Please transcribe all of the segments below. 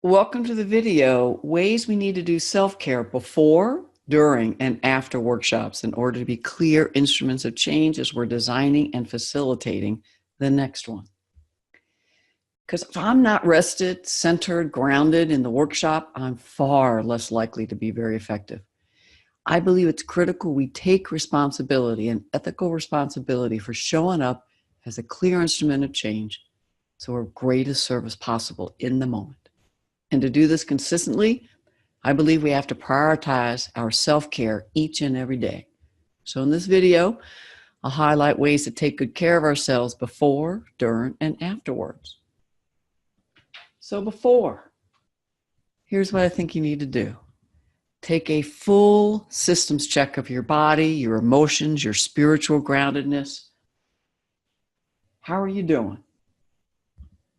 Welcome to the video, Ways We Need to Do Self-Care Before, During, and After Workshops in order to be clear instruments of change as we're designing and facilitating the next one. Because if I'm not rested, centered, grounded in the workshop, I'm far less likely to be very effective. I believe it's critical we take responsibility and ethical responsibility for showing up as a clear instrument of change so we're of greatest service possible in the moment. And to do this consistently, I believe we have to prioritize our self-care each and every day. So in this video, I'll highlight ways to take good care of ourselves before, during, and afterwards. So before, here's what I think you need to do. Take a full systems check of your body, your emotions, your spiritual groundedness. How are you doing?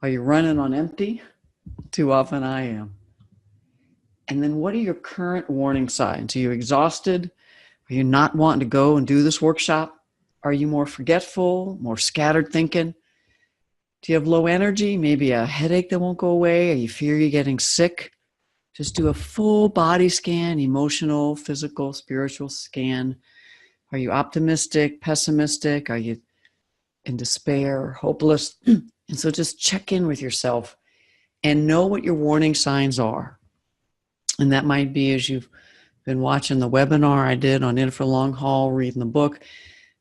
Are you running on empty? Too often I am. And then what are your current warning signs? Are you exhausted? Are you not wanting to go and do this workshop? Are you more forgetful, more scattered thinking? Do you have low energy? Maybe a headache that won't go away? Or you fear you're getting sick? Just do a full body scan, emotional, physical, spiritual scan. Are you optimistic, pessimistic? Are you in despair, hopeless? And so just check in with yourself and know what your warning signs are. And that might be as you've been watching the webinar I did on In for Long Haul, reading the book,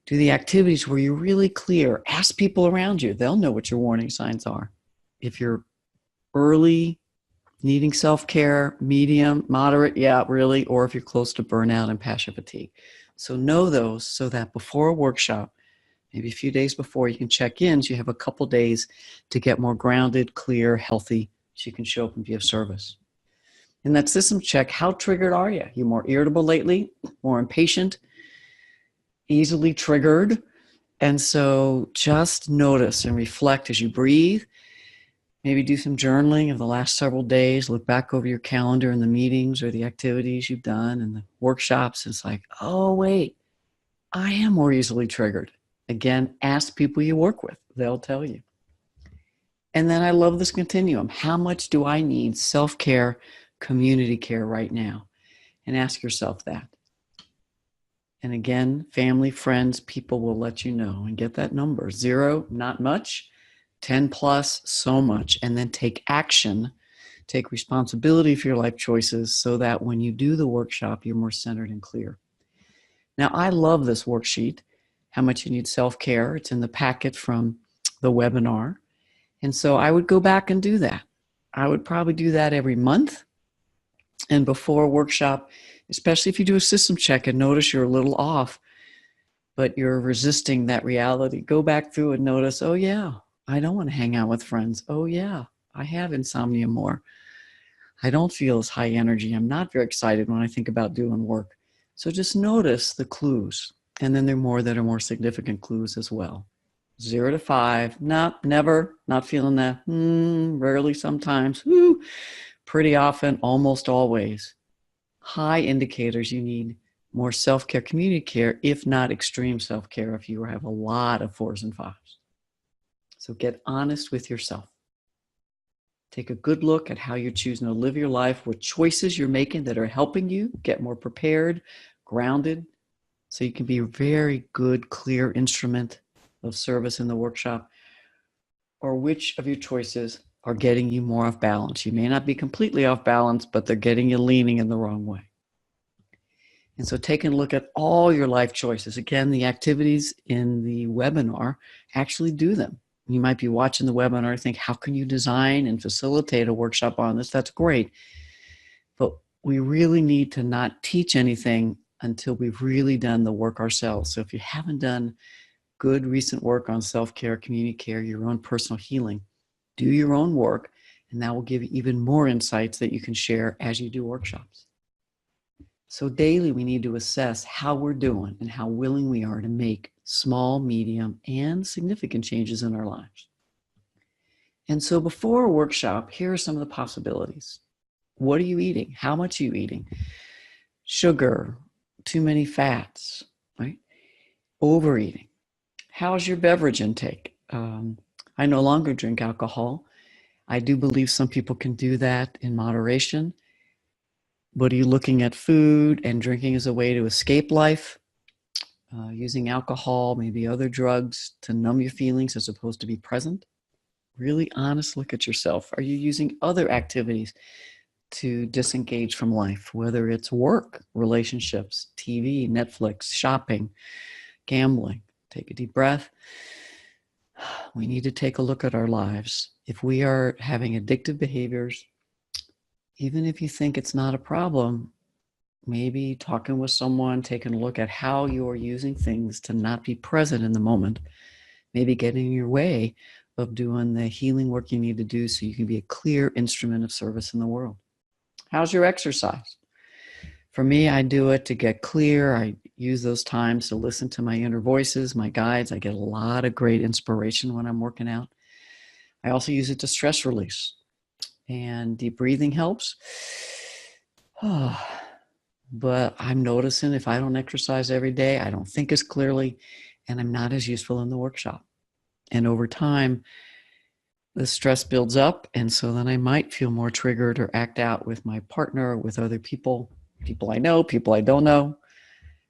do the activities where you're really clear. Ask people around you. They'll know what your warning signs are. If you're early, needing self-care, medium, moderate, yeah, really, or if you're close to burnout and passion fatigue. So know those so that before a workshop, maybe a few days before, you can check in so you have a couple days to get more grounded, clear, healthy, so you can show up and be of service. In that system check, how triggered are you? You more irritable lately, more impatient, easily triggered? And so just notice and reflect as you breathe. Maybe do some journaling of the last several days. Look back over your calendar and the meetings or the activities you've done and the workshops. It's like, oh, wait, I am more easily triggered. Again, ask people you work with. They'll tell you. And then I love this continuum. How much do I need self-care, community care right now? And ask yourself that. And again, family, friends, people will let you know and get that number. 0, not much. 10 plus, so much. And then take action, take responsibility for your life choices so that when you do the workshop, you're more centered and clear. Now, I love this worksheet, How Much You Need Self-Care. It's in the packet from the webinar. And so I would go back and do that. I would probably do that every month. And before a workshop, especially if you do a system check and notice you're a little off, but you're resisting that reality, go back through and notice, oh yeah, I don't want to hang out with friends. Oh yeah, I have insomnia more. I don't feel as high energy. I'm not very excited when I think about doing work. So just notice the clues. And then there are more that are more significant clues as well. 0 to 5, not never, not feeling that, rarely, sometimes, pretty often, almost always. High indicators you need more self-care, community care, if not extreme self-care, if you have a lot of 4s and 5s. So get honest with yourself. Take a good look at how you're choosing to live your life, what choices you're making that are helping you get more prepared, grounded, so you can be a very good, clear instrument of service in the workshop, or which of your choices are getting you more off balance. You may not be completely off balance, but they're getting you leaning in the wrong way. And so taking a look at all your life choices. Again, the activities in the webinar, actually do them. You might be watching the webinar and think, how can you design and facilitate a workshop on this? That's great. But we really need to not teach anything until we've really done the work ourselves. So if you haven't done good recent work on self-care, community care, your own personal healing, do your own work, and that will give you even more insights that you can share as you do workshops. So daily, we need to assess how we're doing and how willing we are to make small, medium, and significant changes in our lives. And so before a workshop, here are some of the possibilities. What are you eating? How much are you eating? Sugar, too many fats, right? Overeating. How's your beverage intake? I no longer drink alcohol. I do believe some people can do that in moderation. But are you looking at food and drinking as a way to escape life? Using alcohol, maybe other drugs to numb your feelings as opposed to be present? Really honest look at yourself. Are you using other activities to disengage from life, whether it's work, relationships, TV, Netflix, shopping, gambling? Take a deep breath. We need to take a look at our lives. If we are having addictive behaviors, even if you think it's not a problem, maybe talking with someone, taking a look at how you're using things to not be present in the moment, maybe getting in your way of doing the healing work you need to do so you can be a clear instrument of service in the world. How's your exercise? For me, I do it to get clear. I use those times to listen to my inner voices, my guides. I get a lot of great inspiration when I'm working out. I also use it to stress release. And deep breathing helps. But I'm noticing if I don't exercise every day, I don't think as clearly, and I'm not as useful in the workshop. And over time, the stress builds up. And so then I might feel more triggered or act out with my partner, with other people, people I know, people I don't know.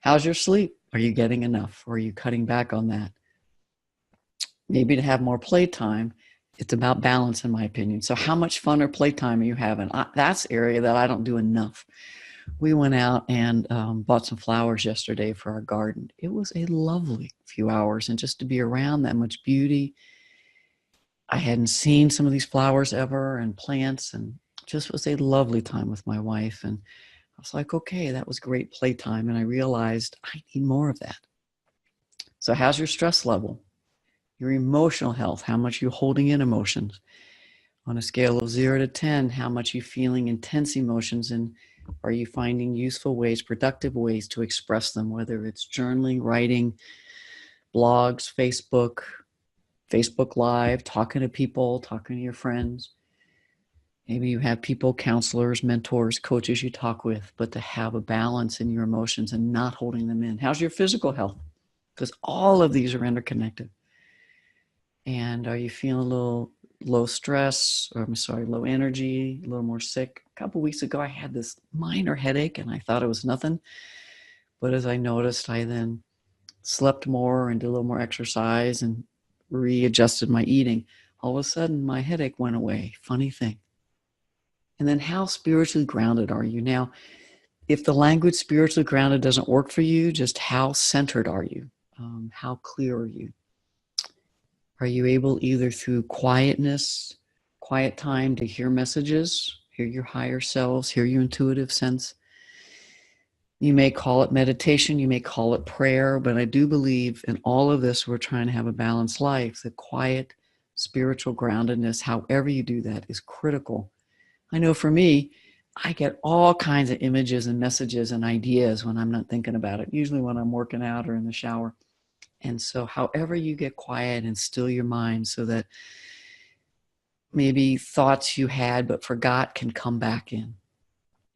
How's your sleep? Are you getting enough? Or are you cutting back on that? Maybe to have more playtime. It's about balance, in my opinion. So how much fun or playtime are you having? That's area that I don't do enough. We went out and bought some flowers yesterday for our garden. It was a lovely few hours, and just to be around that much beauty. I hadn't seen some of these flowers ever and plants, and just was a lovely time with my wife. And I was like, okay, that was great playtime. And I realized I need more of that. So how's your stress level? Your emotional health, how much you're holding in emotions. On a scale of 0 to 10, how much you feeling intense emotions, and are you finding useful ways, productive ways to express them, whether it's journaling, writing, blogs, Facebook Live, talking to people, talking to your friends. Maybe you have people, counselors, mentors, coaches you talk with, but to have a balance in your emotions and not holding them in. How's your physical health? Because all of these are interconnected. And are you feeling a little low stress, or low energy, a little more sick? A couple of weeks ago, I had this minor headache and I thought it was nothing. But as I noticed, I then slept more and did a little more exercise and readjusted my eating. All of a sudden, my headache went away. Funny thing. And then how spiritually grounded are you? Now, if the language spiritually grounded doesn't work for you, just how centered are you? How clear are you? Are you able, either through quietness, quiet time, to hear messages, hear your higher selves, hear your intuitive sense? You may call it meditation, you may call it prayer, but I do believe in all of this, we're trying to have a balanced life. The quiet, spiritual groundedness, however you do that, is critical. I know for me, I get all kinds of images and messages and ideas when I'm not thinking about it, usually when I'm working out or in the shower. And so however you get quiet and still your mind so that maybe thoughts you had but forgot can come back in.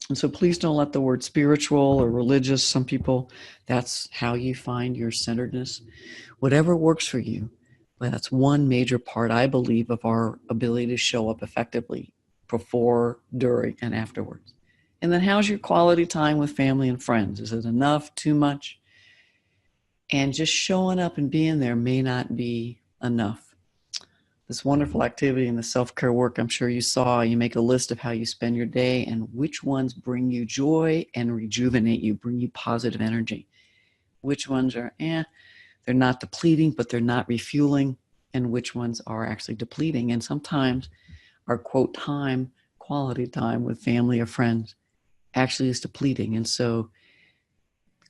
And so please don't let the word spiritual or religious, some people, that's how you find your centeredness. Whatever works for you, but that's one major part, I believe, of our ability to show up effectively before, during, and afterwards. And then how's your quality time with family and friends? Is it enough, too much? And just showing up and being there may not be enough. This wonderful activity in the self-care work, I'm sure you saw, you make a list of how you spend your day and which ones bring you joy and rejuvenate you, bring you positive energy. Which ones are, they're not depleting, but they're not refueling, and which ones are actually depleting. And sometimes our quote time, quality time with family or friends actually is depleting. And so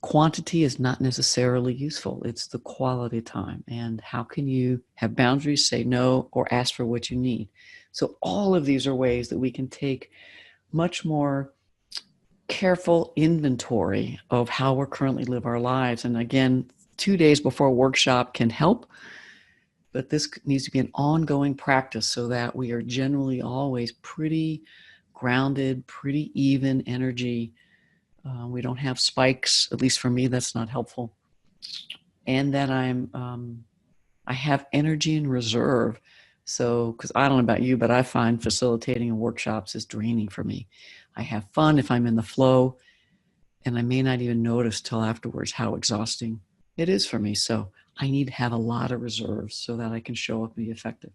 quantity is not necessarily useful. It's the quality time. And how can you have boundaries, say no, or ask for what you need? So all of these are ways that we can take much more careful inventory of how we're currently live our lives. And again, 2 days before a workshop can help, but this needs to be an ongoing practice so that we are generally always pretty grounded, pretty even energy. We don't have spikes, at least for me, that's not helpful. And that I have energy in reserve So, because I don't know about you, but I find facilitating workshops is draining for me. I have fun if I'm in the flow, and I may not even notice till afterwards how exhausting it is for me. So I need to have a lot of reserves so that I can show up and be effective.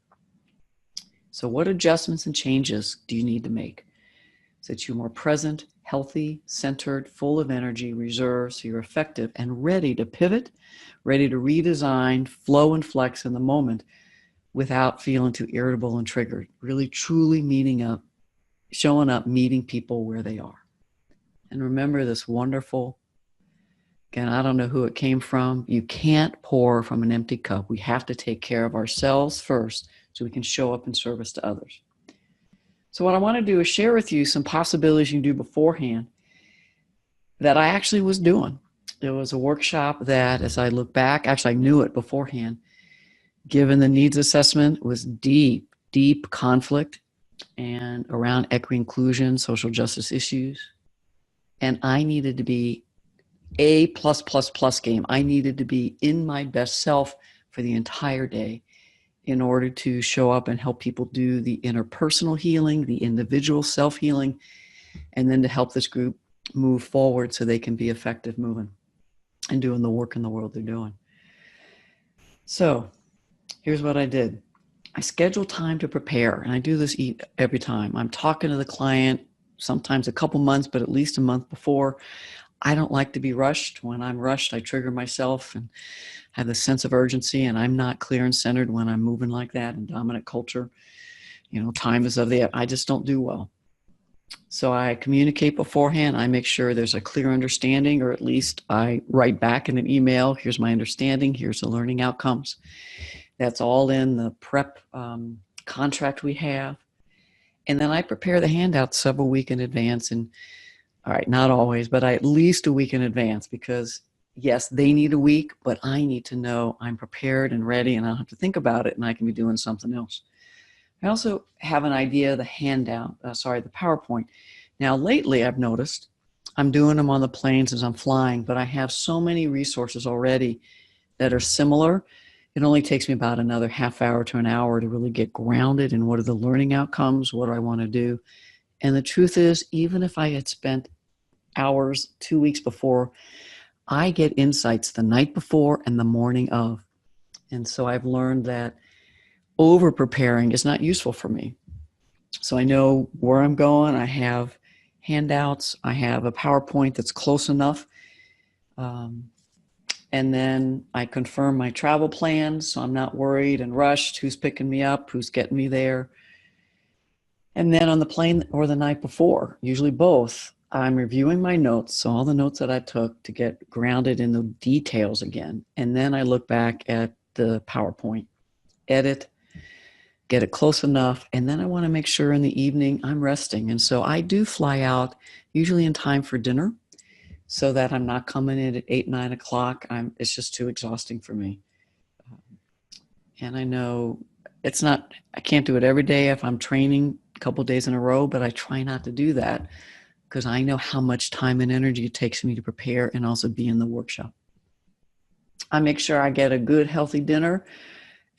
So what adjustments and changes do you need to make so that you're more present, healthy, centered, full of energy, reserved, so you're effective and ready to pivot, ready to redesign, flow and flex in the moment without feeling too irritable and triggered, really truly meeting up, showing up, meeting people where they are. And remember this wonderful, again, I don't know who it came from. You can't pour from an empty cup. We have to take care of ourselves first so we can show up in service to others. So what I want to do is share with you some possibilities you can do beforehand that I actually was doing. It was a workshop that, as I look back, actually I knew it beforehand, given the needs assessment, was deep, deep conflict and around equity inclusion, social justice issues. And I needed to be A plus plus plus game. I needed to be in my best self for the entire day in order to show up and help people do the interpersonal healing, the individual self-healing, and then to help this group move forward so they can be effective moving and doing the work in the world they're doing. So here's what I did. I scheduled time to prepare, and I do this every time. I'm talking to the client, sometimes a couple months, but at least a month before. I don't like to be rushed. When I'm rushed, I trigger myself and have this sense of urgency, and I'm not clear and centered when I'm moving like that in dominant culture. Time is of the, I just don't do well. So I communicate beforehand. I make sure there's a clear understanding, or at least I write back in an email, here's my understanding, here's the learning outcomes. That's all in the prep contract we have. And then I prepare the handout several weeks in advance. And all right, not always, but at least a week in advance, because yes, they need a week, but I need to know I'm prepared and ready, and I don't have to think about it, and I can be doing something else. I also have an idea of the handout, the PowerPoint. Now, lately I've noticed I'm doing them on the planes as I'm flying, but I have so many resources already that are similar. It only takes me about another half hour to an hour to really get grounded in what are the learning outcomes, what do I want to do. And the truth is, even if I had spent hours 2 weeks before, I get insights the night before and the morning of. And so I've learned that over preparing is not useful for me. So I know where I'm going. I have handouts. I have a PowerPoint that's close enough. And then I confirm my travel plans, so I'm not worried and rushed who's picking me up, who's getting me there. And then on the plane or the night before, usually both, I'm reviewing my notes, so all the notes that I took, to get grounded in the details again. And then I look back at the PowerPoint, edit, get it close enough, and then I want to make sure in the evening I'm resting. And so I do fly out, usually in time for dinner, so that I'm not coming in at 8, 9 o'clock. It's just too exhausting for me. And I know I can't do it every day if I'm training a couple of days in a row, but I try not to do that because I know how much time and energy it takes me to prepare and also be in the workshop. I make sure I get a good, healthy dinner,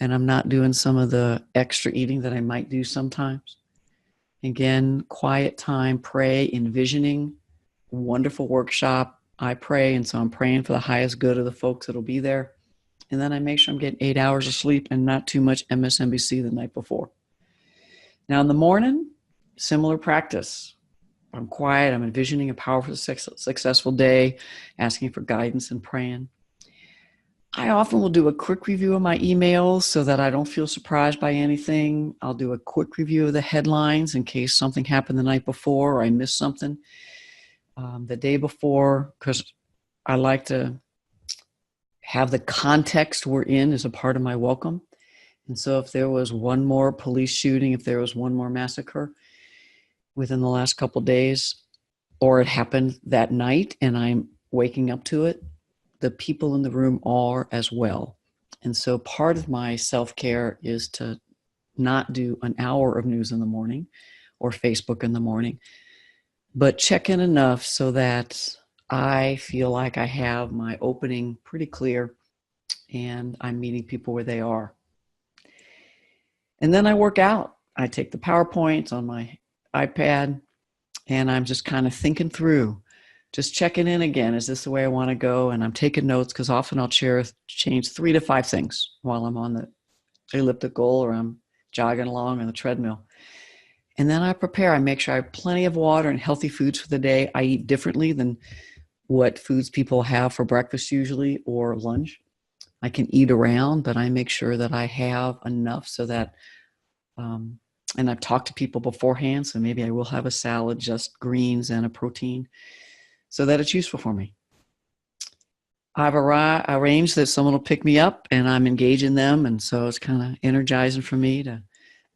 and I'm not doing some of the extra eating that I might do sometimes. Again, quiet time, pray, envisioning, wonderful workshop. I pray, and so I'm praying for the highest good of the folks that'll be there. And then I make sure I'm getting 8 hours of sleep and not too much MSNBC the night before. Now in the morning, similar practice. I'm quiet. I'm envisioning a powerful, successful day, asking for guidance and praying. I often will do a quick review of my emails so that I don't feel surprised by anything. I'll do a quick review of the headlines in case something happened the night before or I missed something the day before, because I like to have the context we're in as a part of my welcome. And so if there was one more police shooting, if there was one more massacre within the last couple of days, or it happened that night and I'm waking up to it, the people in the room are as well. And so part of my self-care is to not do an hour of news in the morning or Facebook in the morning, but check in enough so that I feel like I have my opening pretty clear and I'm meeting people where they are. And then I work out. I take the PowerPoints on my iPad and I'm just kind of thinking through, just checking in again. Is this the way I want to go? And I'm taking notes because often I'll change 3 to 5 things while I'm on the elliptical or I'm jogging along on the treadmill. And then I prepare. I make sure I have plenty of water and healthy foods for the day. I eat differently than what foods people have for breakfast usually or lunch. I can eat around, but I make sure that I have enough so that, and I've talked to people beforehand, so maybe I will have a salad, just greens and a protein, so that it's useful for me. I've arranged that someone will pick me up and I'm engaging them. And so it's kind of energizing for me to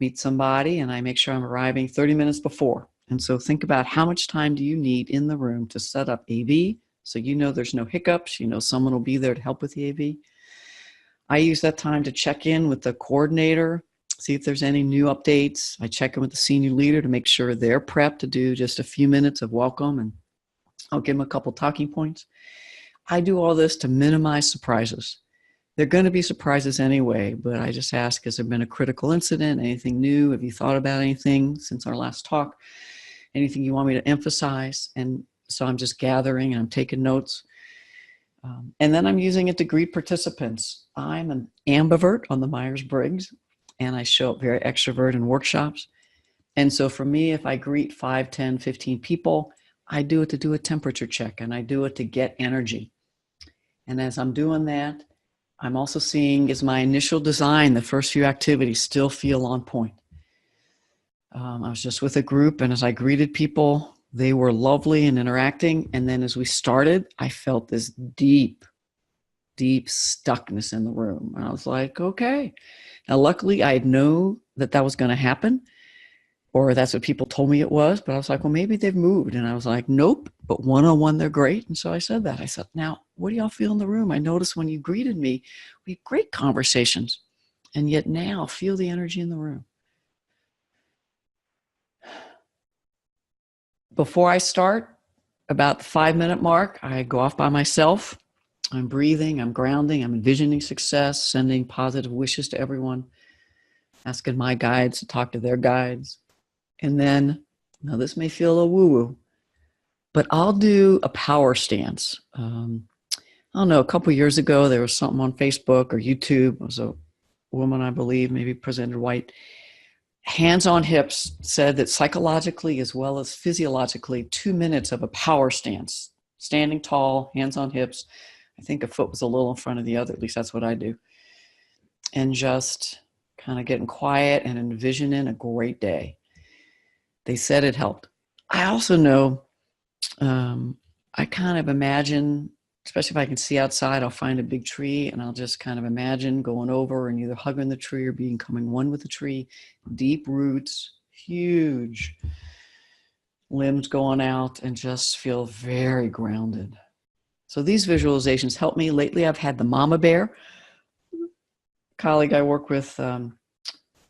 meet somebody, and I make sure I'm arriving 30 minutes before. And so think about how much time do you need in the room to set up AV so you know there's no hiccups, you know someone will be there to help with the AV. I use that time to check in with the coordinator, see if there's any new updates. I check in with the senior leader to make sure they're prepped to do just a few minutes of welcome, and I'll give them a couple talking points. I do all this to minimize surprises. They're going to be surprises anyway, but I just ask, has there been a critical incident? Anything new? Have you thought about anything since our last talk? Anything you want me to emphasize? And so I'm just gathering and I'm taking notes. And then I'm using it to greet participants. I'm an ambivert on the Myers-Briggs, and I show up very extrovert in workshops. And so for me, if I greet 5, 10, 15 people, I do it to do a temperature check, and I do it to get energy. And as I'm doing that, I'm also seeing, is my initial design, the first few activities, still feel on point. I was just with a group, and as I greeted people, they were lovely and interacting. And then as we started, I felt this deep, deep stuckness in the room. And I was like, okay. Now, luckily, I knew that that was going to happen, or that's what people told me it was. But I was like, well, maybe they've moved. And I was like, nope, but one-on-one, they're great. And so I said that. I said, now, what do y'all feel in the room? I noticed when you greeted me, we had great conversations. And yet now, feel the energy in the room. Before I start, about the 5-minute mark, I go off by myself. I'm breathing, I'm grounding, I'm envisioning success, sending positive wishes to everyone, asking my guides to talk to their guides. And then, now this may feel a little woo-woo, but I'll do a power stance. I don't know, a couple years ago, there was something on Facebook or YouTube. It was a woman, I believe, maybe President White, hands on hips, said that psychologically as well as physiologically, 2 minutes of a power stance, standing tall, hands on hips. I think a foot was a little in front of the other, at least that's what I do. And just kind of getting quiet and envisioning a great day. They said it helped. I also know, I kind of imagine, especially if I can see outside, I'll find a big tree and I'll just kind of imagine going over and either hugging the tree or becoming one with the tree. Deep roots, huge limbs going out, and just feel very grounded. So these visualizations help me. Lately, I've had the mama bear. Colleague I work with,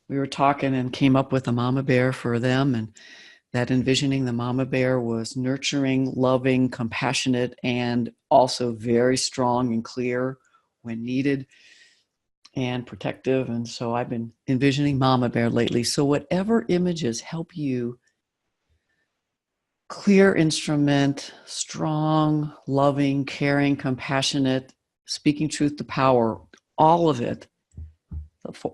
we were talking and came up with a mama bear for them, and that envisioning the mama bear was nurturing, loving, compassionate, and also very strong and clear when needed, and protective. And so I've been envisioning mama bear lately. So whatever images help you clear instrument, strong, loving, caring, compassionate, speaking truth to power, all of it.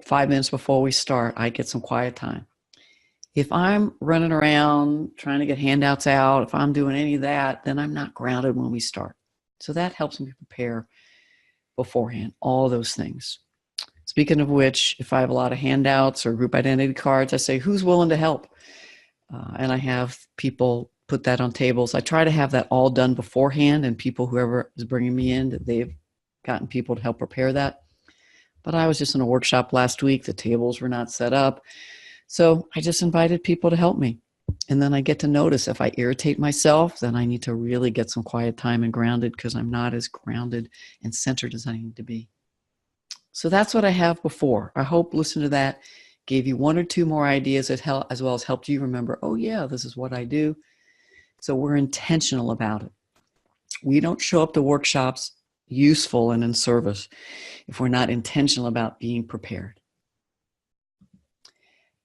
5 minutes before we start, I get some quiet time. If I'm running around trying to get handouts out, if I'm doing any of that, then I'm not grounded when we start. So that helps me prepare beforehand, all those things. Speaking of which, if I have a lot of handouts or group identity cards, I say, who's willing to help? And I have people put that on tables. I try to have that all done beforehand, and people, whoever is bringing me in, they've gotten people to help prepare that. But I was just in a workshop last week. The tables were not set up. So I just invited people to help me. And then I get to notice if I irritate myself, then I need to really get some quiet time and grounded, because I'm not as grounded and centered as I need to be. So that's what I have before. I hope listening to that gave you 1 or 2 more ideas that help, as well as helped you remember, oh yeah, this is what I do. So we're intentional about it. We don't show up to workshops useful and in service if we're not intentional about being prepared.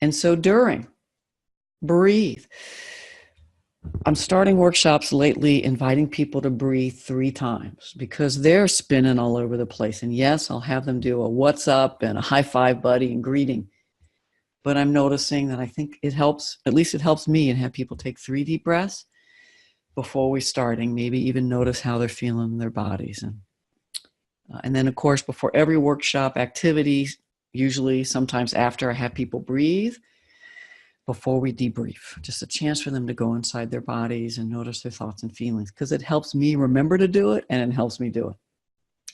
And so during, breathe. I'm starting workshops lately inviting people to breathe 3 times because they're spinning all over the place. And yes, I'll have them do a what's up and a high five, buddy, and greeting. But I'm noticing that I think it helps, at least it helps me, and have people take 3 deep breaths before we starting, maybe even notice how they're feeling in their bodies. And then, of course, before every workshop activity, usually sometimes after, I have people breathe before we debrief, just a chance for them to go inside their bodies and notice their thoughts and feelings, because it helps me remember to do it and it helps me do it.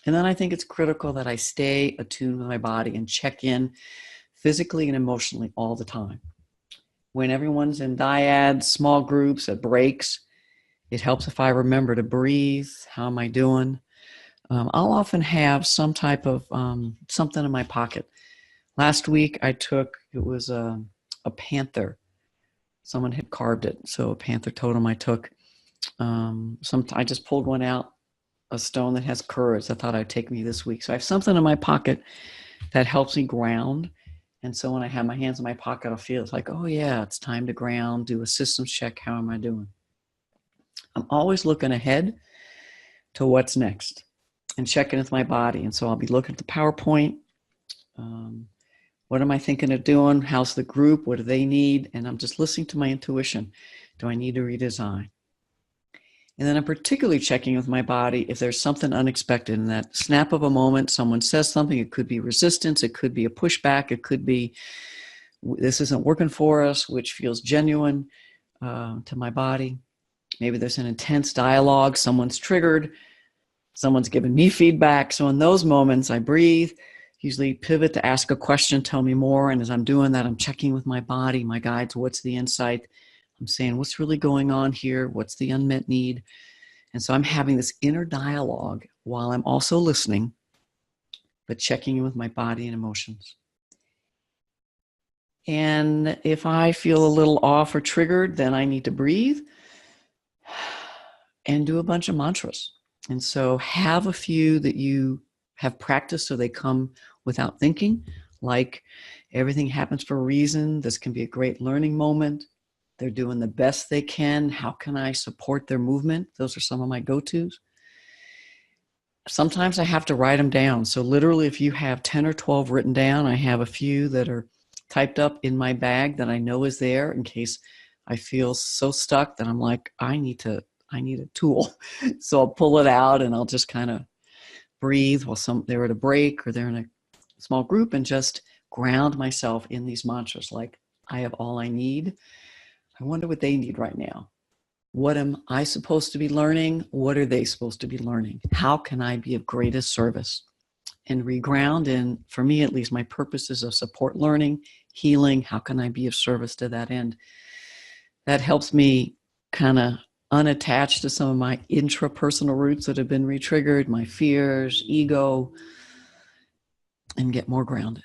And then I think it's critical that I stay attuned with my body and check in physically and emotionally all the time. When everyone's in dyads, small groups, at breaks, it helps if I remember to breathe. How am I doing? I'll often have some type of something in my pocket. Last week I took, it was a panther. Someone had carved it. So a panther totem I took. I just pulled one out, a stone that has courage. I thought I'd take me this week. So I have something in my pocket that helps me ground. And so when I have my hands in my pocket, I'll feel it's like, oh yeah, it's time to ground, do a systems check. How am I doing? I'm always looking ahead to what's next and checking with my body. And so I'll be looking at the PowerPoint. What am I thinking of doing? How's the group? What do they need? And I'm just listening to my intuition. Do I need to redesign? And then I'm particularly checking with my body if there's something unexpected in that snap of a moment. Someone says something. It could be resistance. It could be a pushback. It could be, this isn't working for us, which feels genuine to my body. Maybe there's an intense dialogue. Someone's triggered. Someone's giving me feedback. So in those moments, I breathe, usually pivot to ask a question, tell me more. And as I'm doing that, I'm checking with my body, my guides, what's the insight? I'm saying, what's really going on here? What's the unmet need? And so I'm having this inner dialogue while I'm also listening, but checking in with my body and emotions. And if I feel a little off or triggered, then I need to breathe and do a bunch of mantras. And so have a few that you have practiced so they come without thinking, like everything happens for a reason. This can be a great learning moment. They're doing the best they can. How can I support their movement? Those are some of my go-tos. Sometimes I have to write them down. So literally, if you have 10 or 12 written down, I have a few that are typed up in my bag that I know is there in case I feel so stuck that I'm like, I need a tool. So I'll pull it out and I'll just kind of breathe while they're at a break or they're in a small group and just ground myself in these mantras like, I have all I need. I wonder what they need right now. What am I supposed to be learning? What are they supposed to be learning? How can I be of greatest service? And reground in, for me at least, my purpose is of support learning, healing. How can I be of service to that end? That helps me kind of unattach to some of my intrapersonal roots that have been re-triggered, my fears, ego, and get more grounded.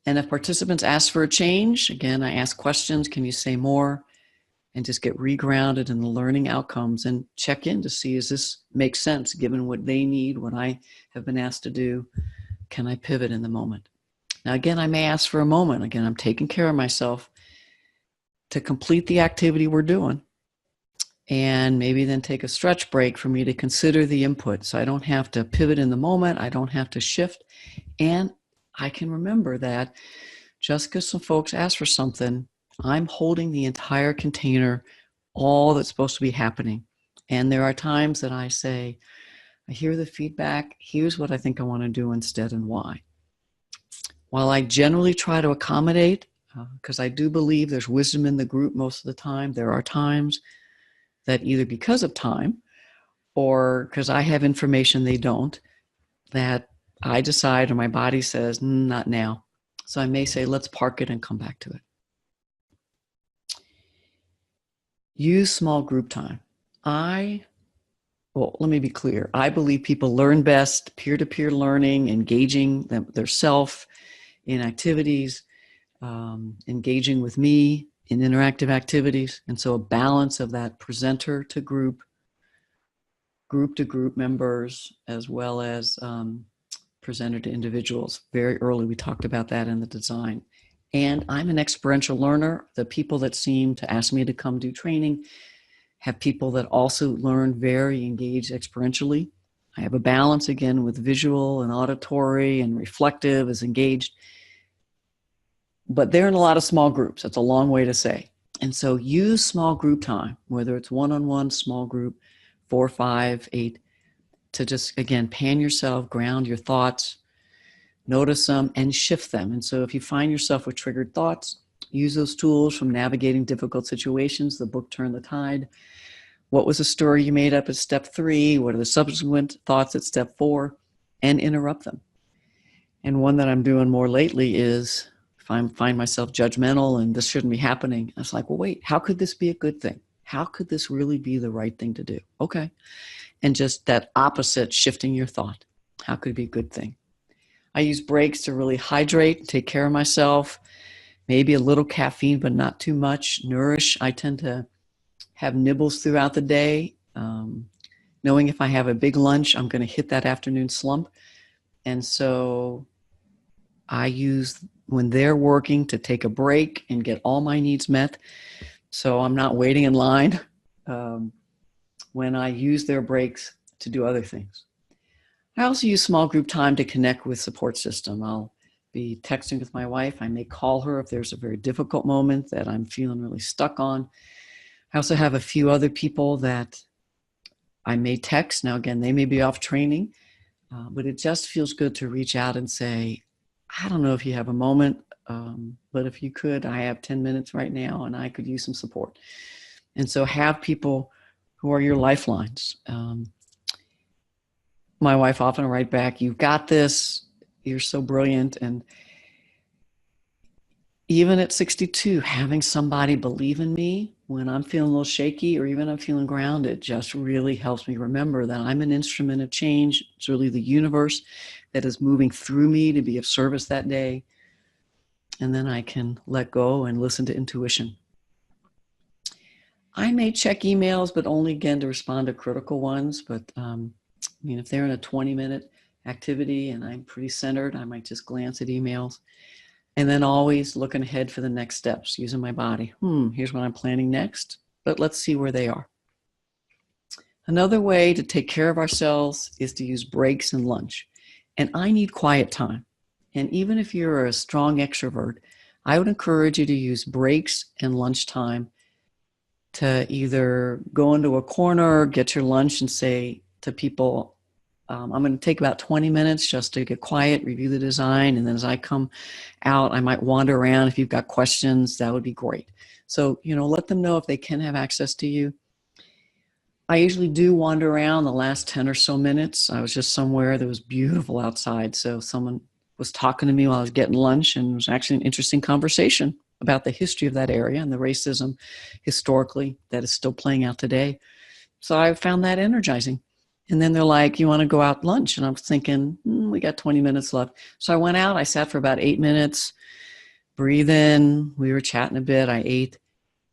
And if participants ask for a change, again, I ask questions, can you say more? And just get regrounded in the learning outcomes and check in to see, does this make sense given what they need, what I have been asked to do? Can I pivot in the moment? Now, again, I may ask for a moment. Again, I'm taking care of myself to complete the activity we're doing. And maybe then take a stretch break for me to consider the input. So I don't have to pivot in the moment. I don't have to shift. And I can remember that just because some folks ask for something, I'm holding the entire container, all that's supposed to be happening. And there are times that I say, I hear the feedback. Here's what I think I want to do instead and why. While I generally try to accommodate, because I do believe there's wisdom in the group most of the time, there are times that either because of time or because I have information they don't, that I decide or my body says, not now. So I may say, let's park it and come back to it. Use small group time. Well, let me be clear. I believe people learn best peer-to-peer learning, engaging their self in activities, engaging with me in interactive activities. And so a balance of that presenter to group to group members, as well as presenter to individuals. Very early, we talked about that in the design. And I'm an experiential learner. The people that seem to ask me to come do training have people that also learn very engaged experientially. I have a balance again with visual and auditory and reflective is engaged. But they're in a lot of small groups. That's a long way to say. And so use small group time, whether it's one-on-one, small group, 4, 5, 8, to just, again, pan yourself, ground your thoughts, notice them, and shift them. And so if you find yourself with triggered thoughts, use those tools from navigating difficult situations, the book Turn the Tide. What was the story you made up at step 3? What are the subsequent thoughts at step 4? And interrupt them. And one that I'm doing more lately is if I find myself judgmental and this shouldn't be happening, I was like, well, wait, how could this be a good thing? How could this really be the right thing to do? Okay. And just that opposite, shifting your thought. How could it be a good thing? I use breaks to really hydrate, take care of myself, maybe a little caffeine, but not too much. Nourish. I tend to have nibbles throughout the day, knowing if I have a big lunch, I'm going to hit that afternoon slump. And so I use when they're working to take a break and get all my needs met. So I'm not waiting in line when I use their breaks to do other things. I also use small group time to connect with support system. I'll be texting with my wife. I may call her if there's a very difficult moment that I'm feeling really stuck on. I also have a few other people that I may text. Now, again, they may be off training, but it just feels good to reach out and say, I don't know if you have a moment, but if you could, I have 10 minutes right now and I could use some support. And so have people who are your lifelines. My wife often will write back, you've got this, you're so brilliant. And even at 62, having somebody believe in me when I'm feeling a little shaky or even I'm feeling grounded just really helps me remember that I'm an instrument of change. It's really the universe that is moving through me to be of service that day. And then I can let go and listen to intuition. I may check emails, but only again to respond to critical ones. But if they're in a 20-minute activity and I'm pretty centered, I might just glance at emails. And then always looking ahead for the next steps, using my body. Here's what I'm planning next, but let's see where they are. Another way to take care of ourselves is to use breaks and lunch. And I need quiet time. And even if you're a strong extrovert, I would encourage you to use breaks and lunchtime to either go into a corner, get your lunch, and say to people, I'm going to take about 20 minutes just to get quiet, review the design, and then as I come out, I might wander around. If you've got questions, that would be great. So, let them know if they can have access to you. I usually do wander around the last 10 or so minutes. I was just somewhere that was beautiful outside, so someone was talking to me while I was getting lunch, and it was actually an interesting conversation about the history of that area and the racism historically that is still playing out today. So I found that energizing. And then they're like, you want to go out lunch? And I was thinking, we got 20 minutes left. So I went out, I sat for about 8 minutes, breathe in, we were chatting a bit, I ate,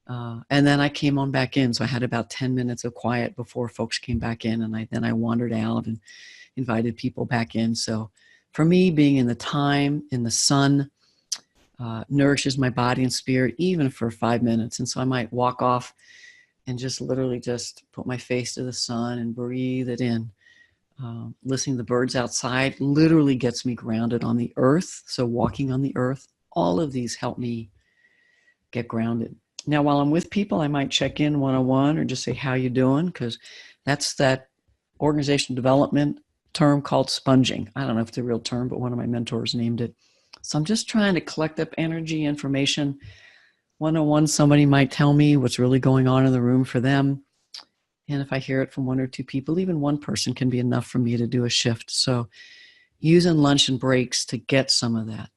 and then I came on back in. So I had about 10 minutes of quiet before folks came back in, and then I wandered out and invited people back in. So for me, being in the time, in the sun, nourishes my body and spirit, even for 5 minutes. And so I might walk off and just literally just put my face to the sun and breathe it in. Listening to the birds outside literally gets me grounded on the earth. So walking on the earth, all of these help me get grounded. Now, while I'm with people, I might check in one-on-one or just say, how you doing? Because that's that organizational development term called sponging. I don't know if it's a real term, but one of my mentors named it. So I'm just trying to collect up energy, information. One-on-one, somebody might tell me what's really going on in the room for them. And if I hear it from 1 or 2 people, even one person can be enough for me to do a shift. So using lunch and breaks to get some of that.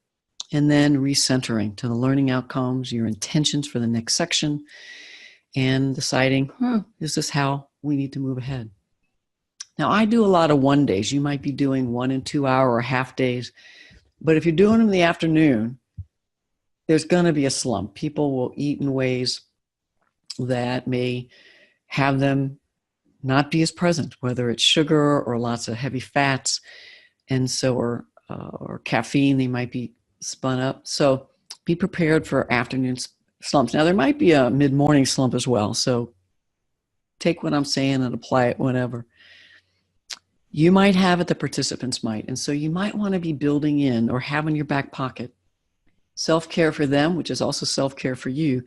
And then recentering to the learning outcomes, your intentions for the next section, and deciding, is this how we need to move ahead? Now, I do a lot of 1 days. You might be doing 1 and 2 hour or half days. But if you're doing them in the afternoon, there's going to be a slump. People will eat in ways that may have them not be as present, whether it's sugar or lots of heavy fats, and so or caffeine, they might be spun up. So Be prepared for afternoon slumps. Now, there might be a mid-morning slump as well, so take what I'm saying and apply it whenever. You might have it, the participants might, and so you might want to be building in or have in your back pocket self-care for them, which is also self-care for you.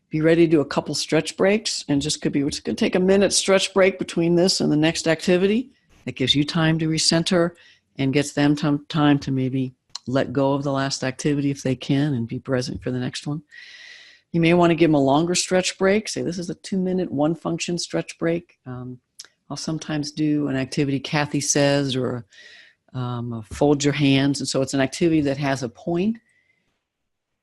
Be ready to do a couple stretch breaks, and just could be, it's going to take a minute stretch break between this and the next activity. That gives you time to recenter and gets them time to maybe let go of the last activity if they can and be present for the next one. You may want to give them a longer stretch break. Say this is a 2-minute, one function stretch break. I'll sometimes do an activity Kathy says, or fold your hands. And so it's an activity that has a point,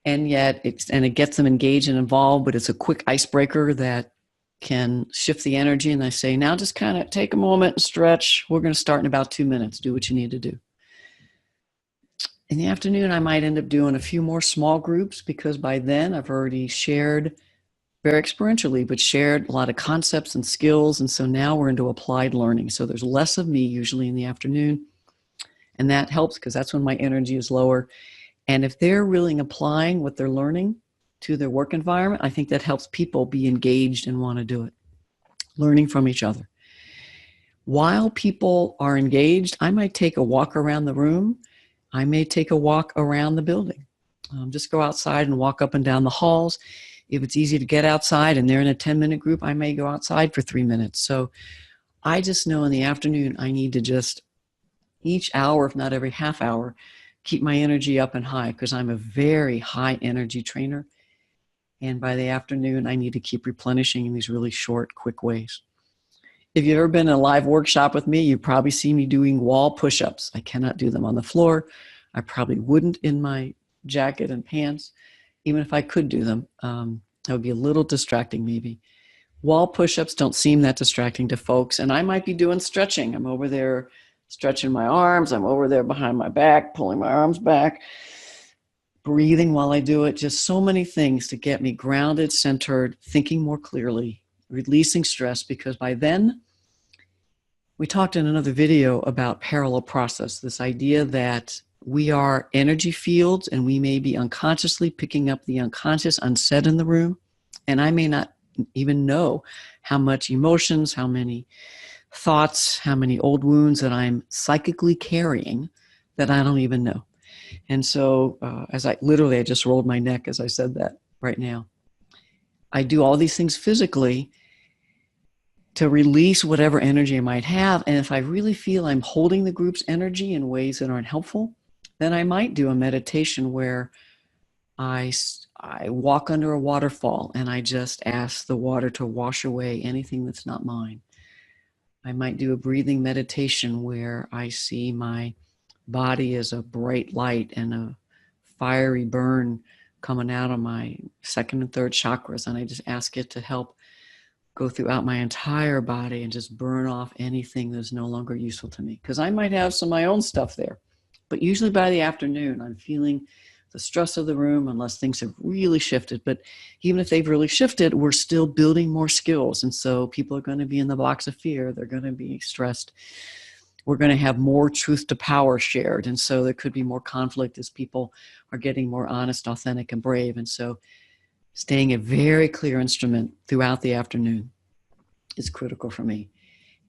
and yet it gets them engaged and involved, but it's a quick icebreaker that can shift the energy. And I say, now just kind of take a moment and stretch. We're going to start in about 2 minutes. Do what you need to do. In the afternoon, I might end up doing a few more small groups, because by then I've already shared very experientially, but shared a lot of concepts and skills. And so now we're into applied learning. So there's less of me usually in the afternoon. And that helps, because that's when my energy is lower. And if they're really applying what they're learning to their work environment, I think that helps people be engaged and want to do it. Learning from each other. While people are engaged, I might take a walk around the room. I may take a walk around the building. Just go outside and walk up and down the halls. If it's easy to get outside and they're in a 10-minute group, I may go outside for 3 minutes. So I just know in the afternoon, I need to just each hour, if not every half hour, keep my energy up and high, because I'm a very high energy trainer. And by the afternoon, I need to keep replenishing in these really short, quick ways. If you've ever been in a live workshop with me, you probably see me doing wall push-ups. I cannot do them on the floor. I probably wouldn't in my jacket and pants. Even if I could do them, that would be a little distracting maybe. Wall push-ups don't seem that distracting to folks. And I might be doing stretching. I'm over there stretching my arms. I'm over there behind my back, pulling my arms back, breathing while I do it. Just so many things to get me grounded, centered, thinking more clearly, releasing stress, because by then, we talked in another video about parallel process, this idea that we are energy fields and we may be unconsciously picking up the unconscious unsaid in the room. And I may not even know how much emotions, how many thoughts, how many old wounds that I'm psychically carrying that I don't even know. And so I just rolled my neck as I said that right now. I do all these things physically to release whatever energy I might have. And if I really feel I'm holding the group's energy in ways that aren't helpful, then I might do a meditation where I walk under a waterfall and I just ask the water to wash away anything that's not mine. I might do a breathing meditation where I see my body as a bright light and a fiery burn coming out of my second and third chakras. And I just ask it to help go throughout my entire body and just burn off anything that's no longer useful to me. Because I might have some of my own stuff there. But usually by the afternoon, I'm feeling the stress of the room, unless things have really shifted. But even if they've really shifted, we're still building more skills. And so people are going to be in the box of fear. They're going to be stressed. We're going to have more truth to power shared. And so there could be more conflict as people are getting more honest, authentic, and brave. And so staying a very clear instrument throughout the afternoon is critical for me.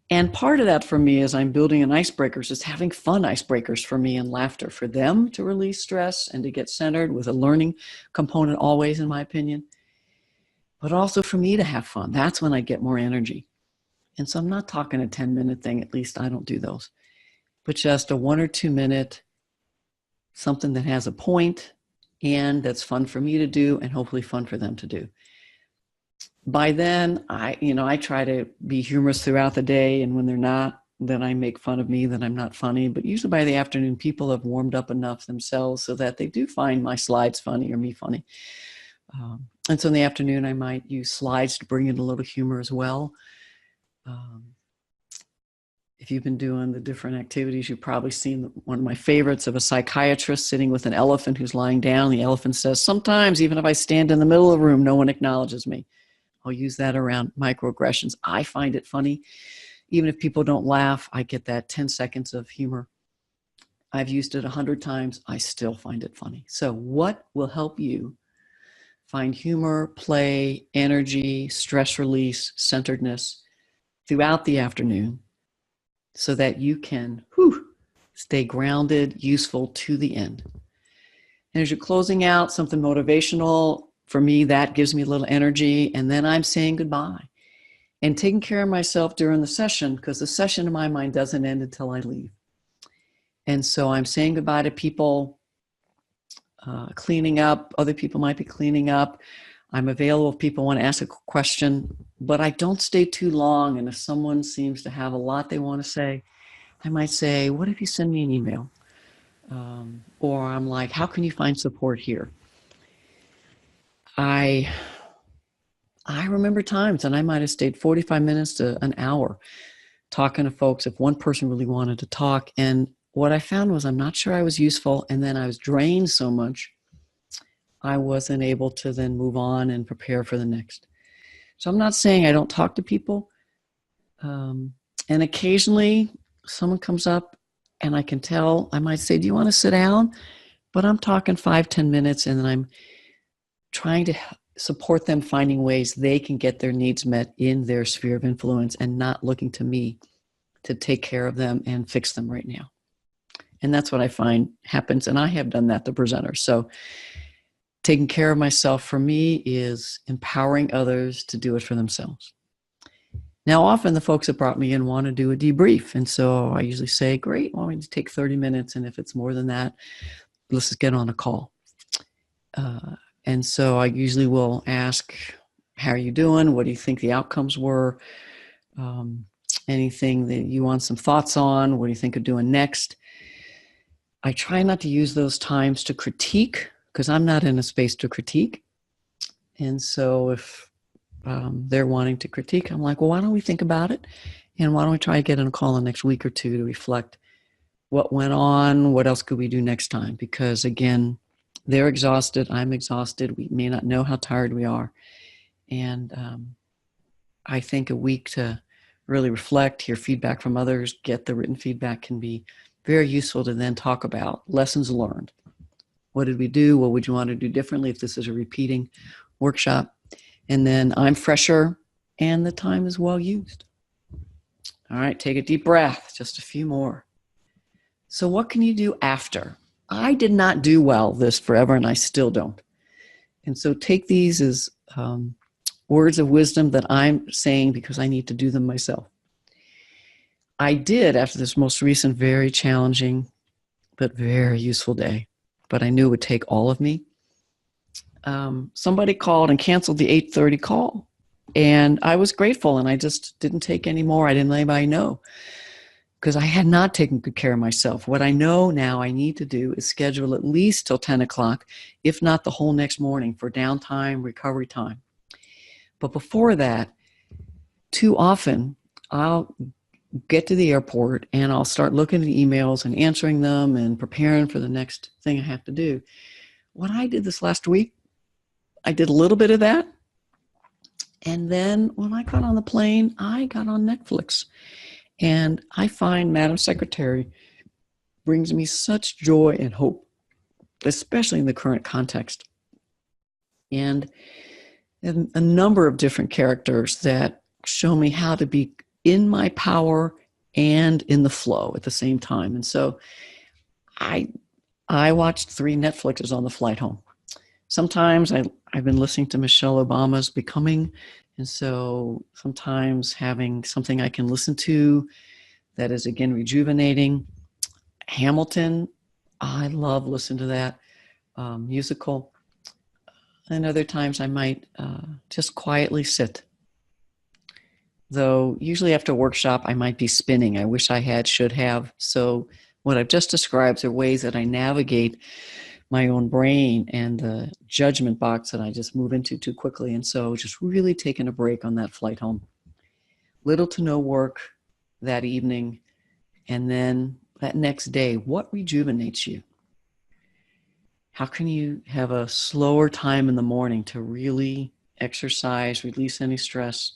And part of that for me is I'm building an icebreakers, just having fun icebreakers for me and laughter for them to release stress and to get centered with a learning component always, in my opinion, but also for me to have fun. That's when I get more energy. And so I'm not talking a 10-minute thing, at least I don't do those, but just a 1 or 2 minute, something that has a point and that's fun for me to do and hopefully fun for them to do. By then, I try to be humorous throughout the day, and when they're not, then I make fun of me that I'm not funny. But usually by the afternoon, people have warmed up enough themselves so that they do find my slides funny or me funny. And so in the afternoon, I might use slides to bring in a little humor as well. If you've been doing the different activities, you've probably seen one of my favorites of a psychiatrist sitting with an elephant who's lying down. The elephant says, sometimes even if I stand in the middle of the room, no one acknowledges me. I'll use that around microaggressions. I find it funny. Even if people don't laugh, I get that 10 seconds of humor. I've used it 100 times. I still find it funny. So what will help you find humor, play, energy, stress release, centeredness throughout the afternoon so that you can stay grounded, useful to the end? And as you're closing out, something motivational, for me, that gives me a little energy. And then I'm saying goodbye and taking care of myself during the session, because the session in my mind doesn't end until I leave. And so I'm saying goodbye to people, cleaning up. Other people might be cleaning up. I'm available if people want to ask a question, but I don't stay too long. And if someone seems to have a lot they want to say, I might say, what if you send me an email? Or I'm like, how can you find support here? I remember times, and I might have stayed 45 minutes to an hour talking to folks if one person really wanted to talk. And what I found was I'm not sure I was useful. And then I was drained so much, I wasn't able to then move on and prepare for the next. So I'm not saying I don't talk to people. And occasionally someone comes up and I can tell, I might say, do you want to sit down? But I'm talking 5-10 minutes, and then I'm trying to support them finding ways they can get their needs met in their sphere of influence and not looking to me to take care of them and fix them right now. And that's what I find happens. And I have done that to presenters. So taking care of myself for me is empowering others to do it for themselves. Now, often the folks that brought me in want to do a debrief. And so I usually say, great, why don't we take 30 minutes? And if it's more than that, let's just get on a call. And so I usually will ask, how are you doing? What do you think the outcomes were? Anything that you want some thoughts on? What do you think of doing next? I try not to use those times to critique, because I'm not in a space to critique. And so if they're wanting to critique, I'm like, well, why don't we think about it? And why don't we try to get on a call the next week or two to reflect what went on? What else could we do next time? Because again, they're exhausted. I'm exhausted. We may not know how tired we are. And I think a week to really reflect, hear feedback from others, get the written feedback can be very useful to then talk about lessons learned. What did we do? What would you want to do differently if this is a repeating workshop? And then I'm fresher and the time is well used. All right, take a deep breath, just a few more. So what can you do after? I did not do well this forever, and I still don't. And so take these as words of wisdom that I'm saying because I need to do them myself. I did, after this most recent, very challenging, but very useful day, but I knew it would take all of me. Somebody called and canceled the 8:30 call. And I was grateful, and I just didn't take any more. I didn't let anybody know, because I had not taken good care of myself. What I know now I need to do is schedule at least till 10 o'clock, if not the whole next morning, for downtime, recovery time. But before that, too often, I'll get to the airport and I'll start looking at the emails and answering them and preparing for the next thing I have to do. What I did this last week, I did a little bit of that. And then when I got on the plane, I got on Netflix. And I find Madam Secretary brings me such joy and hope, especially in the current context. And a number of different characters that show me how to be in my power and in the flow at the same time. And so I watched 3 Netflixes on the flight home. Sometimes I've been listening to Michelle Obama's Becoming. And so sometimes having something I can listen to that is, again, rejuvenating. Hamilton, I love listening to that musical. And other times I might just quietly sit. Though usually after a workshop, I might be spinning. I wish I had, should have. So what I've just described are ways that I navigate my own brain and the judgment box that I just move into too quickly. And so just really taking a break on that flight home. Little to no work that evening. And then that next day, what rejuvenates you? How can you have a slower time in the morning to really exercise, release any stress?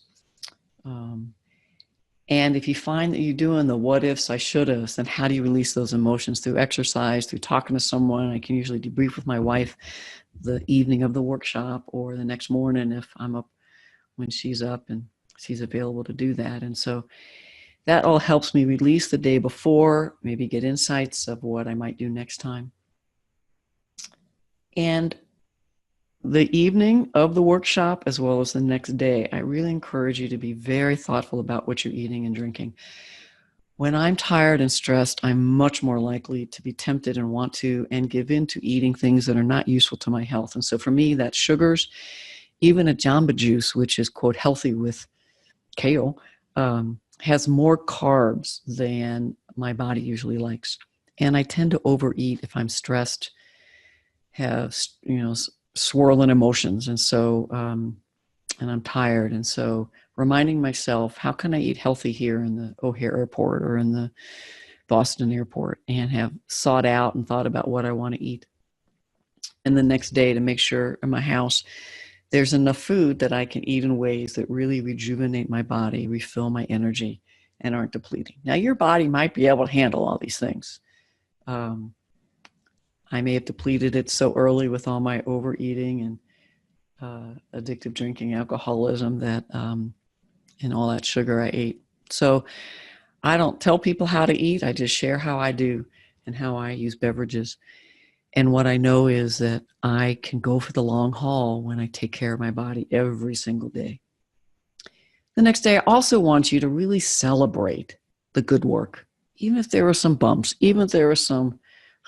And if you find that you're doing the what ifs, I should have, then how do you release those emotions? Through exercise, through talking to someone. I can usually debrief with my wife the evening of the workshop or the next morning if I'm up when she's up and she's available to do that. And so that all helps me release the day before, maybe get insights of what I might do next time. And the evening of the workshop, as well as the next day, I really encourage you to be very thoughtful about what you're eating and drinking. When I'm tired and stressed, I'm much more likely to be tempted and want to and give in to eating things that are not useful to my health. And so for me, that's sugars. Even a jamba juice, which is, quote, healthy with kale, has more carbs than my body usually likes. And I tend to overeat if I'm stressed, have, swirling emotions. And so, and I'm tired. And so reminding myself, how can I eat healthy here in the O'Hare Airport or in the Boston Airport, and have sought out and thought about what I want to eat. And the next day to make sure in my house there's enough food that I can eat in ways that really rejuvenate my body, refill my energy, and aren't depleting. Now, your body might be able to handle all these things. I may have depleted it so early with all my overeating and addictive drinking, alcoholism, that and all that sugar I ate. So I don't tell people how to eat. I just share how I do and how I use beverages. And what I know is that I can go for the long haul when I take care of my body every single day. The next day, I also want you to really celebrate the good work. Even if there were some bumps, even if there were some,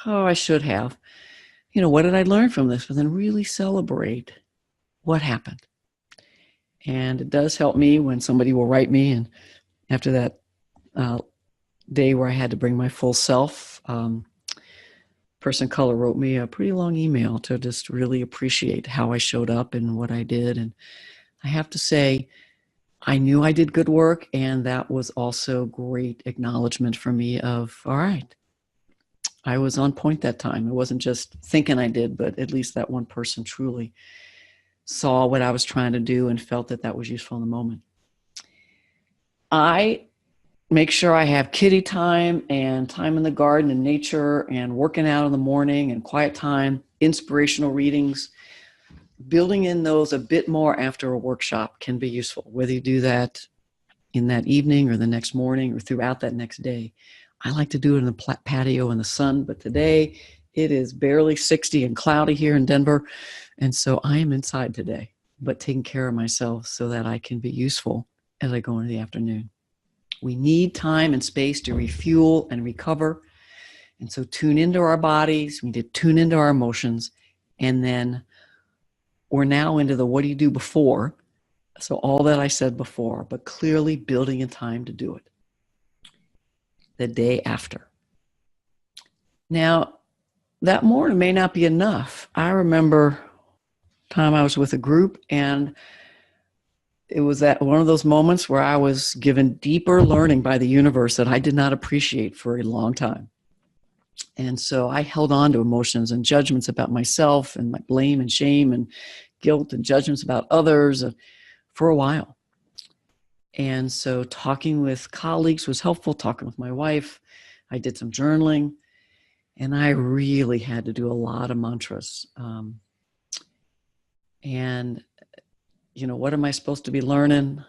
oh, I should have. What did I learn from this? But then really celebrate what happened. And it does help me when somebody will write me, and after that day where I had to bring my full self, person of color wrote me a pretty long email to just really appreciate how I showed up and what I did. And I have to say, I knew I did good work, and that was also great acknowledgement for me of, all right, I was on point that time. It wasn't just thinking I did, but at least that one person truly saw what I was trying to do and felt that that was useful in the moment. I make sure I have kitty time and time in the garden and nature and working out in the morning and quiet time, inspirational readings. Building in those a bit more after a workshop can be useful, whether you do that in that evening or the next morning or throughout that next day. I like to do it in the patio in the sun, but today it is barely 60 and cloudy here in Denver. And so I am inside today, but taking care of myself so that I can be useful as I go into the afternoon. We need time and space to refuel and recover. And so tune into our bodies. We need to tune into our emotions. And then we're now into the what do you do before? So all that I said before, but clearly building in time to do it. The day after. Now, that morning may not be enough. I remember time I was with a group, and it was at one of those moments where I was given deeper learning by the universe that I did not appreciate for a long time. And so I held on to emotions and judgments about myself and my blame and shame and guilt and judgments about others for a while. And so talking with colleagues was helpful, talking with my wife. I did some journaling, and I really had to do a lot of mantras. And, what am I supposed to be learning?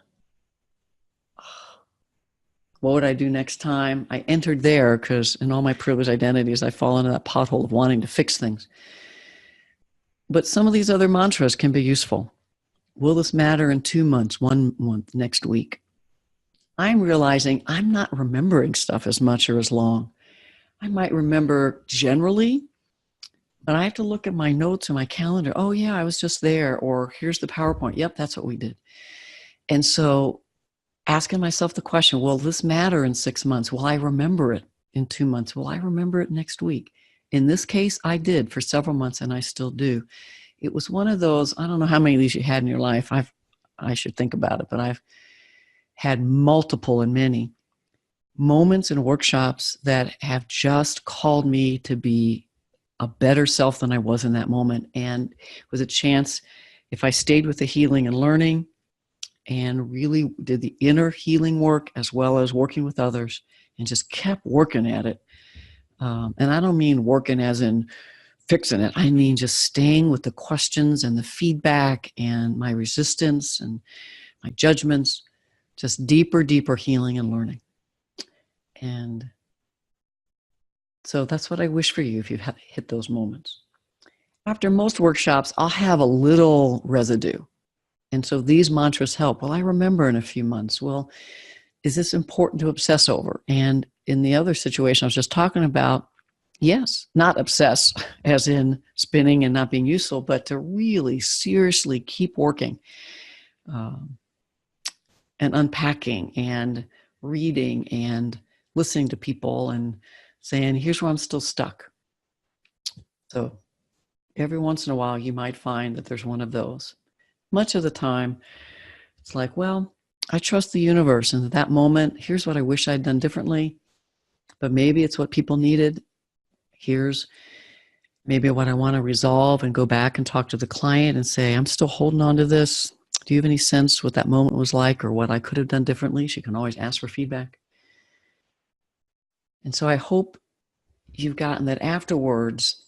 What would I do next time? I entered there because in all my privileged identities, I fall into that pothole of wanting to fix things. But some of these other mantras can be useful. Will this matter in 2 months, 1 month, next week? I'm realizing I'm not remembering stuff as much or as long. I might remember generally, but I have to look at my notes and my calendar. Oh yeah, I was just there. Or here's the PowerPoint. Yep, that's what we did. And so asking myself the question, will this matter in 6 months? Will I remember it in 2 months? Will I remember it next week? In this case, I did for several months, and I still do. It was one of those, I don't know how many of these you had in your life. I should think about it, but I've had multiple and many moments and workshops that have just called me to be a better self than I was in that moment. And it was a chance, if I stayed with the healing and learning and really did the inner healing work as well as working with others, and just kept working at it. And I don't mean working as in fixing it. I mean just staying with the questions and the feedback and my resistance and my judgments, just deeper healing and learning. And so that's what I wish for you if you've hit those moments. After most workshops, I'll have a little residue. And so these mantras help. Well, I remember in a few months, well, is this important to obsess over? And in the other situation I was just talking about, yes, not obsess as in spinning and not being useful, but to really seriously keep working and unpacking and reading and listening to people and saying, here's where I'm still stuck. So every once in a while, you might find that there's one of those. Much of the time, it's like, well, I trust the universe. And at that moment, here's what I wish I'd done differently. But maybe it's what people needed. Here's maybe what I want to resolve and go back and talk to the client and say, I'm still holding on to this. Do you have any sense what that moment was like or what I could have done differently? She can always ask for feedback. And so I hope you've gotten that afterwards,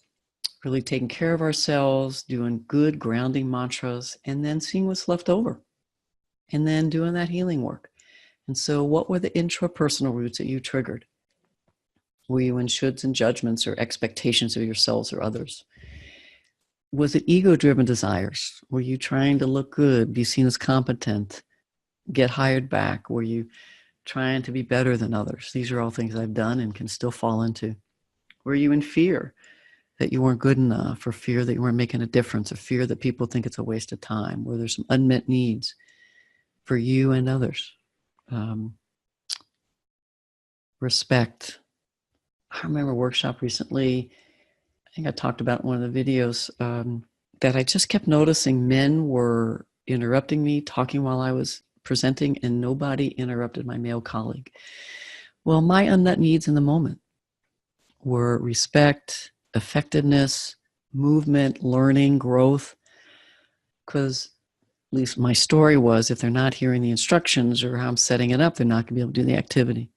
really taking care of ourselves, doing good grounding mantras, and then seeing what's left over, and then doing that healing work. And so what were the intrapersonal roots that you triggered? Were you in shoulds and judgments or expectations of yourselves or others? Was it ego-driven desires? Were you trying to look good, be seen as competent, get hired back? Were you trying to be better than others? These are all things I've done and can still fall into. Were you in fear that you weren't good enough, or fear that you weren't making a difference, or fear that people think it's a waste of time? Were there some unmet needs for you and others? Respect. I remember a workshop recently, I think I talked about in one of the videos, that I just kept noticing men were interrupting me, talking while I was presenting, and nobody interrupted my male colleague. Well, my unmet needs in the moment were respect, effectiveness, movement, learning, growth. Because at least my story was, if they're not hearing the instructions or how I'm setting it up, they're not going to be able to do the activity.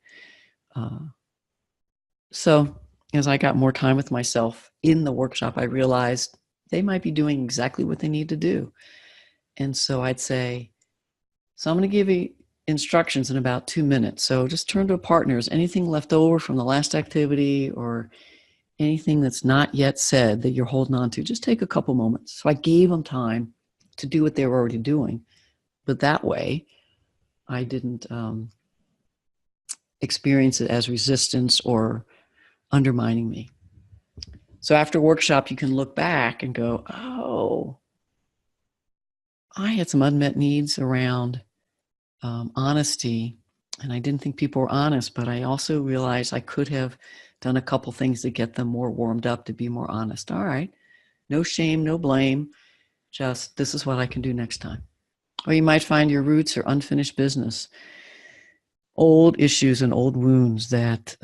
So as I got more time with myself in the workshop, I realized they might be doing exactly what they need to do. And so I'd say, so I'm going to give you instructions in about 2 minutes. So just turn to a partner. Is anything left over from the last activity or anything that's not yet said that you're holding on to? Just take a couple moments. So I gave them time to do what they were already doing. But that way, I didn't experience it as resistance or undermining me. So after workshop, you can look back and go, oh, I had some unmet needs around honesty, and I didn't think people were honest, but I also realized I could have done a couple things to get them more warmed up to be more honest. All right, no shame, no blame, just this is what I can do next time. Or you might find your roots are unfinished business, old issues and old wounds that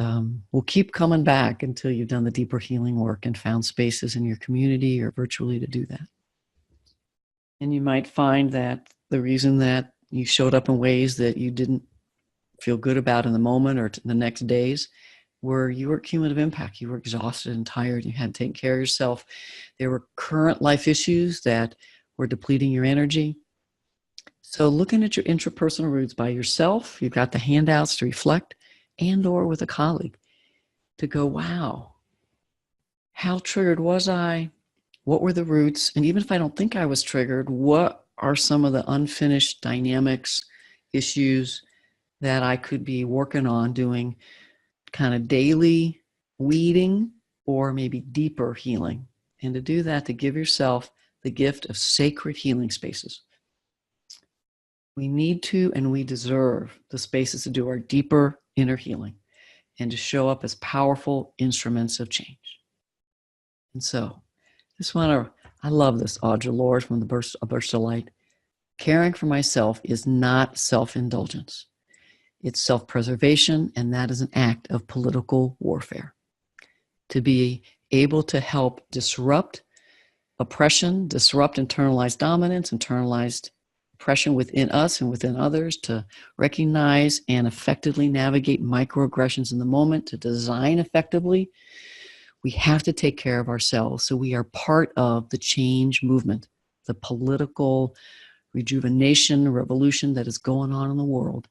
will keep coming back until you've done the deeper healing work and found spaces in your community or virtually to do that. And you might find that the reason that you showed up in ways that you didn't feel good about in the moment or the next days were you were cumulative impact. You were exhausted and tired. You had to take care of yourself. There were current life issues that were depleting your energy. So looking at your intrapersonal roots by yourself, you've got the handouts to reflect, and or with a colleague to go, wow, how triggered was I? What were the roots? And even if I don't think I was triggered, what are some of the unfinished dynamics, issues that I could be working on doing kind of daily weeding or maybe deeper healing? And to do that, to give yourself the gift of sacred healing spaces. We need to and we deserve the spaces to do our deeper inner healing and to show up as powerful instruments of change. And so, I love this, Audre Lorde from A Burst of Light. Caring for myself is not self-indulgence. It's self-preservation, and that is an act of political warfare. To be able to help disrupt oppression, disrupt internalized dominance, internalized oppression within us and within others, to recognize and effectively navigate microaggressions in the moment, to design effectively, we have to take care of ourselves. So we are part of the change movement, the political rejuvenation, revolution that is going on in the world.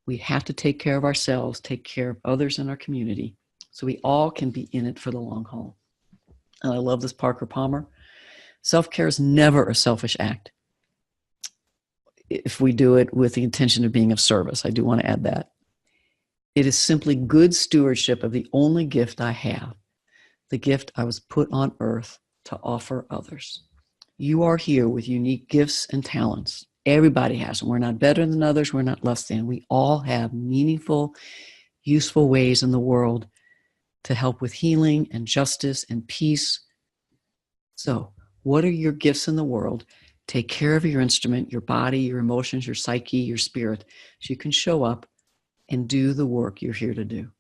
We have to take care of ourselves, take care of others in our community, so we all can be in it for the long haul. And I love this Parker Palmer. Self-care is never a selfish act if we do it with the intention of being of service. I do want to add that. It is simply good stewardship of the only gift I have, the gift I was put on earth to offer others. You are here with unique gifts and talents. Everybody has them. We're not better than others. We're not less than. We all have meaningful, useful ways in the world to help with healing and justice and peace. So, what are your gifts in the world? Take care of your instrument, your body, your emotions, your psyche, your spirit, so you can show up and do the work you're here to do.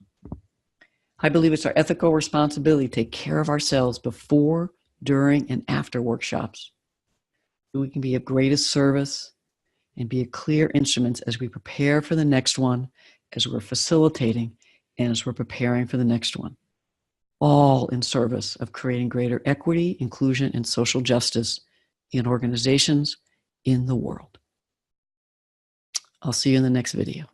I believe it's our ethical responsibility to take care of ourselves before, during, and after workshops, so we can be of greatest service and be a clear instrument as we prepare for the next one, as we're facilitating, and as we're preparing for the next one. All in service of creating greater equity, inclusion, and social justice in organizations, in the world. I'll see you in the next video.